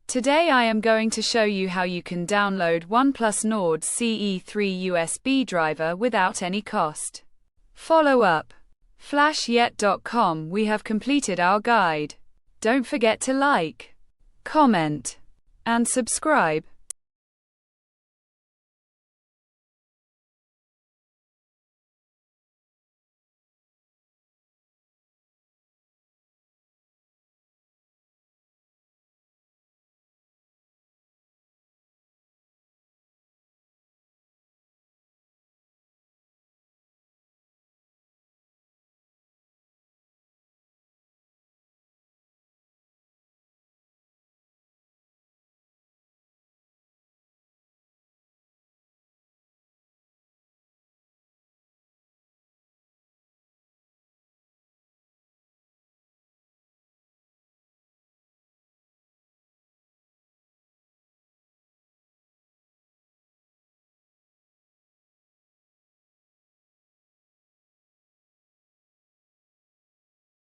Today I am going to show you how you can download OnePlus Nord CE3 USB driver without any cost. Follow up. Flashyet.com. We have completed our guide. Don't forget to like, comment, and subscribe.